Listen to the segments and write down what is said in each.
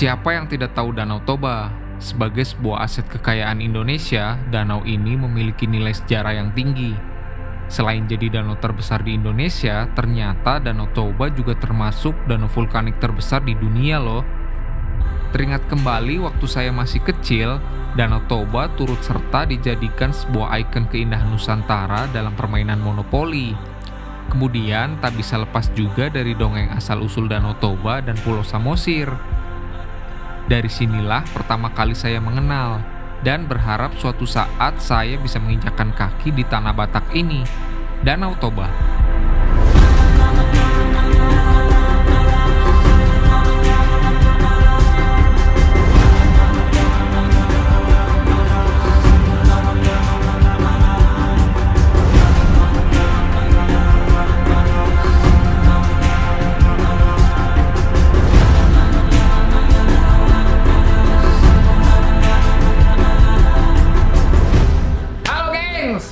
Siapa yang tidak tahu Danau Toba? Sebagai sebuah aset kekayaan Indonesia, danau ini memiliki nilai sejarah yang tinggi. Selain jadi danau terbesar di Indonesia, ternyata Danau Toba juga termasuk danau vulkanik terbesar di dunia loh. Teringat kembali waktu saya masih kecil, Danau Toba turut serta dijadikan sebuah ikon keindahan Nusantara dalam permainan monopoli. Kemudian tak bisa lepas juga dari dongeng asal-usul Danau Toba dan Pulau Samosir. Dari sinilah pertama kali saya mengenal dan berharap suatu saat saya bisa menginjakkan kaki di tanah Batak ini, Danau Toba.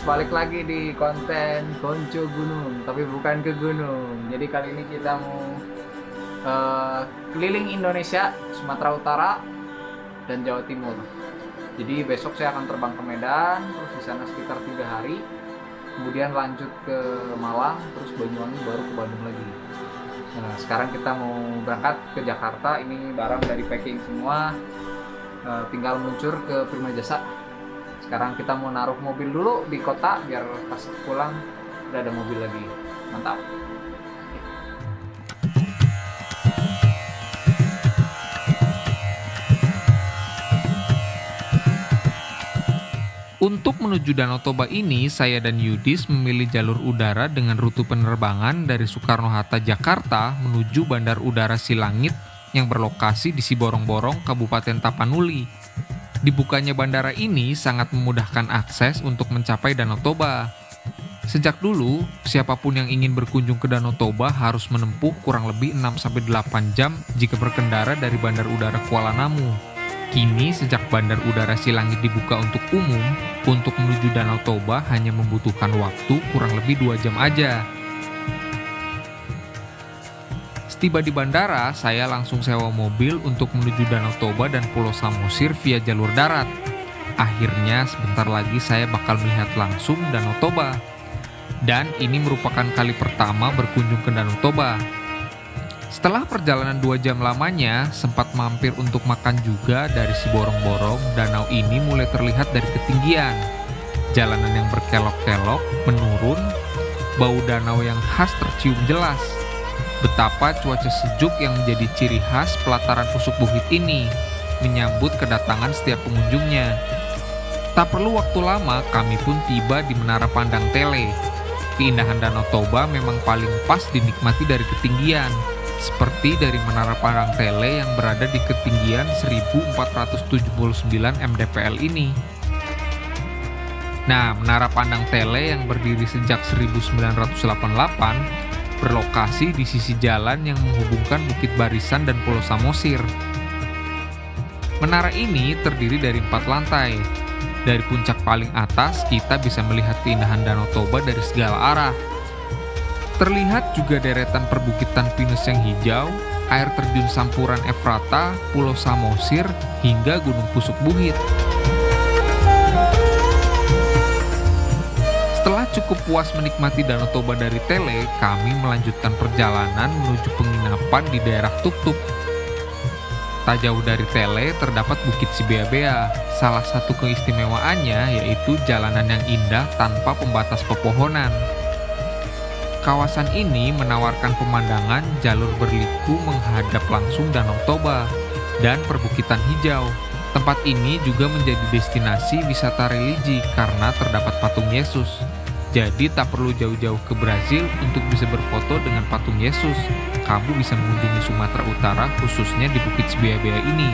Balik lagi di konten Konco Gunung, tapi bukan ke gunung. Jadi kali ini kita mau keliling Indonesia, Sumatera Utara dan Jawa Timur. Jadi besok saya akan terbang ke Medan, terus di sana sekitar 3 hari. Kemudian lanjut ke Malang, terus Banyuwangi, baru ke Bandung lagi. Nah, sekarang kita mau berangkat ke Jakarta. Ini barang dari packing semua, tinggal meluncur ke Prima Jasa. Sekarang kita mau naruh mobil dulu di kota biar pas pulang udah ada mobil lagi. Mantap. Untuk menuju Danau Toba ini, saya dan Yudis memilih jalur udara dengan rute penerbangan dari Soekarno-Hatta, Jakarta menuju Bandar Udara Silangit yang berlokasi di Siborong-Borong, Kabupaten Tapanuli. Dibukanya bandara ini sangat memudahkan akses untuk mencapai Danau Toba. Sejak dulu, siapapun yang ingin berkunjung ke Danau Toba harus menempuh kurang lebih 6-8 jam jika berkendara dari Bandar Udara Kuala Namu. Kini, sejak Bandar Udara Silangit dibuka untuk umum, untuk menuju Danau Toba hanya membutuhkan waktu kurang lebih 2 jam aja. Tiba di bandara, saya langsung sewa mobil untuk menuju Danau Toba dan Pulau Samosir via jalur darat. Akhirnya sebentar lagi saya bakal melihat langsung Danau Toba. Dan ini merupakan kali pertama berkunjung ke Danau Toba. Setelah perjalanan 2 jam lamanya, sempat mampir untuk makan juga dari Siborong-Borong. Danau ini mulai terlihat dari ketinggian. Jalanan yang berkelok-kelok, menurun, bau danau yang khas tercium jelas. Betapa cuaca sejuk yang menjadi ciri khas pelataran Pusuk Buhit ini menyambut kedatangan setiap pengunjungnya. Tak perlu waktu lama, kami pun tiba di Menara Pandang Tele. Keindahan Danau Toba memang paling pas dinikmati dari ketinggian, seperti dari Menara Pandang Tele yang berada di ketinggian 1479 mdpl ini. Nah, Menara Pandang Tele yang berdiri sejak 1988 berlokasi di sisi jalan yang menghubungkan Bukit Barisan dan Pulau Samosir. Menara ini terdiri dari 4 lantai. Dari puncak paling atas, kita bisa melihat keindahan Danau Toba dari segala arah. Terlihat juga deretan perbukitan pinus yang hijau, air terjun Sampuran Efrata, Pulau Samosir, hingga Gunung Pusuk Buhit. Setelah cukup puas menikmati Danau Toba dari Tele, kami melanjutkan perjalanan menuju penginapan di daerah Tuk-Tuk. Tak jauh dari Tele terdapat Bukit Sibeabea. Salah satu keistimewaannya yaitu jalanan yang indah tanpa pembatas pepohonan. Kawasan ini menawarkan pemandangan jalur berliku menghadap langsung Danau Toba dan perbukitan hijau. Tempat ini juga menjadi destinasi wisata religi karena terdapat patung Yesus. Jadi tak perlu jauh-jauh ke Brazil untuk bisa berfoto dengan patung Yesus. Kamu bisa mengunjungi Sumatera Utara khususnya di Bukit Sibeabea ini.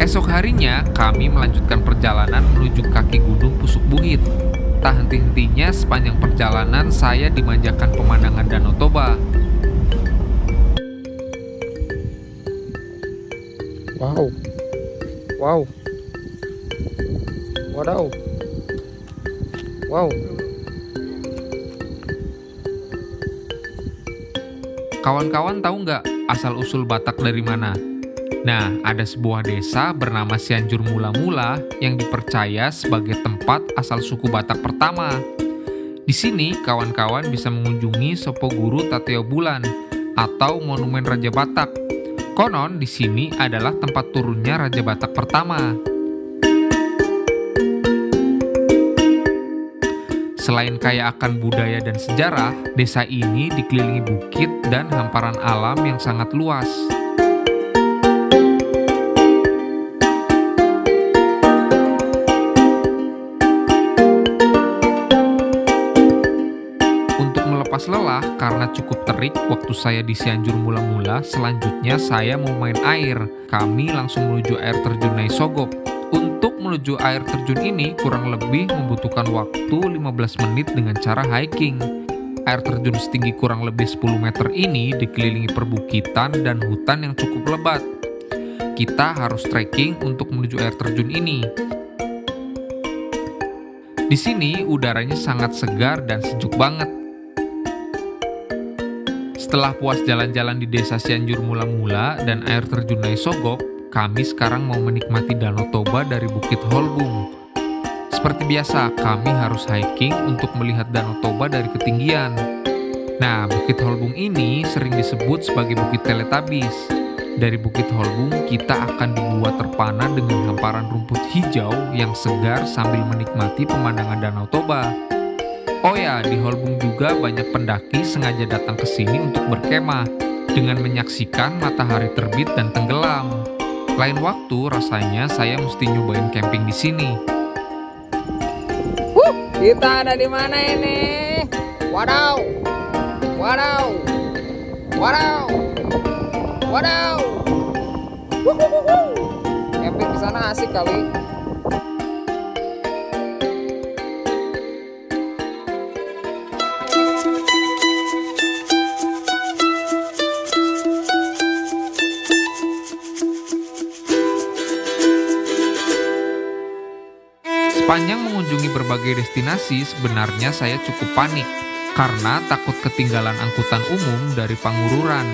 Esok harinya, kami melanjutkan perjalanan menuju kaki Gunung Pusuk Buhit. Tak henti-hentinya sepanjang perjalanan saya dimanjakan pemandangan Danau Toba. Wow. Wadaw. Wow. Kawan-kawan tahu nggak asal-usul Batak dari mana? Nah, ada sebuah desa bernama Cianjur Mula-Mula yang dipercaya sebagai tempat asal suku Batak pertama. Di sini, kawan-kawan bisa mengunjungi Sopo Guru Tateo Bulan atau Monumen Raja Batak. Konon di sini adalah tempat turunnya Raja Batak pertama. Selain kaya akan budaya dan sejarah, desa ini dikelilingi bukit dan hamparan alam yang sangat luas. Untuk melepas lelah karena cukup terik waktu saya di Cianjur Mula-Mula, selanjutnya saya mau main air. Kami langsung menuju air terjun Naisogop. Untuk menuju air terjun ini kurang lebih membutuhkan waktu 15 menit dengan cara hiking. Air terjun setinggi kurang lebih 10 meter ini dikelilingi perbukitan dan hutan yang cukup lebat. Kita harus trekking untuk menuju air terjun ini. Di sini udaranya sangat segar dan sejuk banget. Setelah puas jalan-jalan di desa Cianjur Mula-Mula dan air terjun Naisogop, kami sekarang mau menikmati Danau Toba dari Bukit Holbung. Seperti biasa, kami harus hiking untuk melihat Danau Toba dari ketinggian. Nah, Bukit Holbung ini sering disebut sebagai Bukit Teletubbies. Dari Bukit Holbung, kita akan dibuat terpana dengan hamparan rumput hijau yang segar sambil menikmati pemandangan Danau Toba. Oh ya, di Holbung juga banyak pendaki sengaja datang ke sini untuk berkemah dengan menyaksikan matahari terbit dan tenggelam. Lain waktu rasanya saya mesti nyobain camping di sini. Kita ada di mana ini? Wadaw. Wadaw. Wadaw. Wadaw. Camping di sana asik kali. Sepanjang mengunjungi berbagai destinasi, sebenarnya saya cukup panik karena takut ketinggalan angkutan umum dari Pangururan.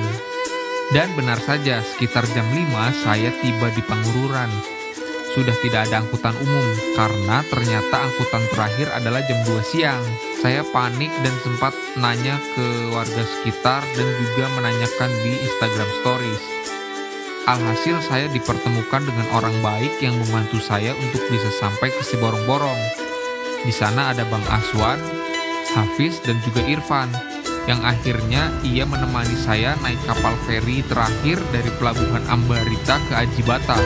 Dan benar saja, sekitar jam 5 saya tiba di Pangururan. Sudah tidak ada angkutan umum karena ternyata angkutan terakhir adalah jam 2 siang. Saya panik dan sempat nanya ke warga sekitar dan juga menanyakan di Instagram Stories. Alhasil saya dipertemukan dengan orang baik yang membantu saya untuk bisa sampai ke Siborong-Borong. Di sana ada Bang Aswan, Hafiz, dan juga Irfan, yang akhirnya ia menemani saya naik kapal feri terakhir dari Pelabuhan Ambarita ke Aji Bata.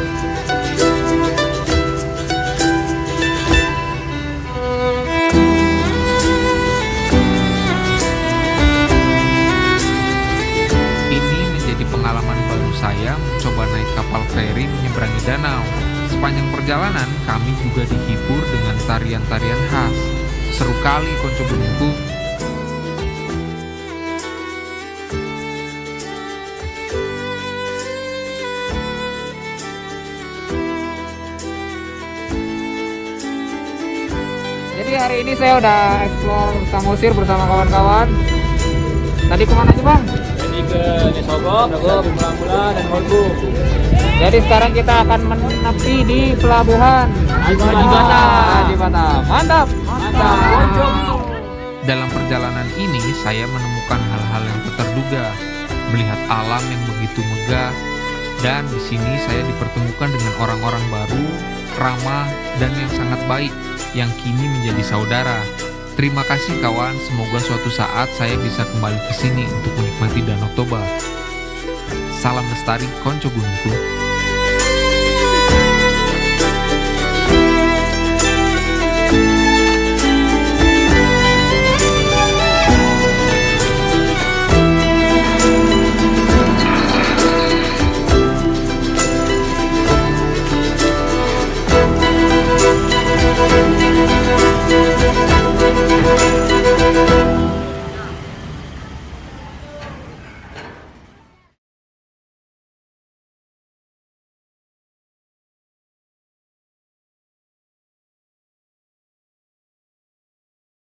Pengalaman baru saya mencoba naik kapal feri menyeberangi danau. Sepanjang perjalanan kami juga dihibur dengan tarian-tarian khas. Seru kali konco buningku. Jadi hari ini saya udah explore Samosir bersama kawan-kawan. Tadi kemana aja Bang? Ke Naisogop, Cianjur Mula-Mula, dan Holbung. Jadi sekarang kita akan menepi di pelabuhan Aji Bata. Mantap. Dalam perjalanan ini saya menemukan hal-hal yang tak terduga, melihat alam yang begitu megah, dan di sini saya dipertemukan dengan orang-orang baru, ramah, dan yang sangat baik yang kini menjadi saudara. Terima kasih kawan, semoga suatu saat saya bisa kembali ke sini untuk menikmati Danau Toba. Salam lestari konco gunungku.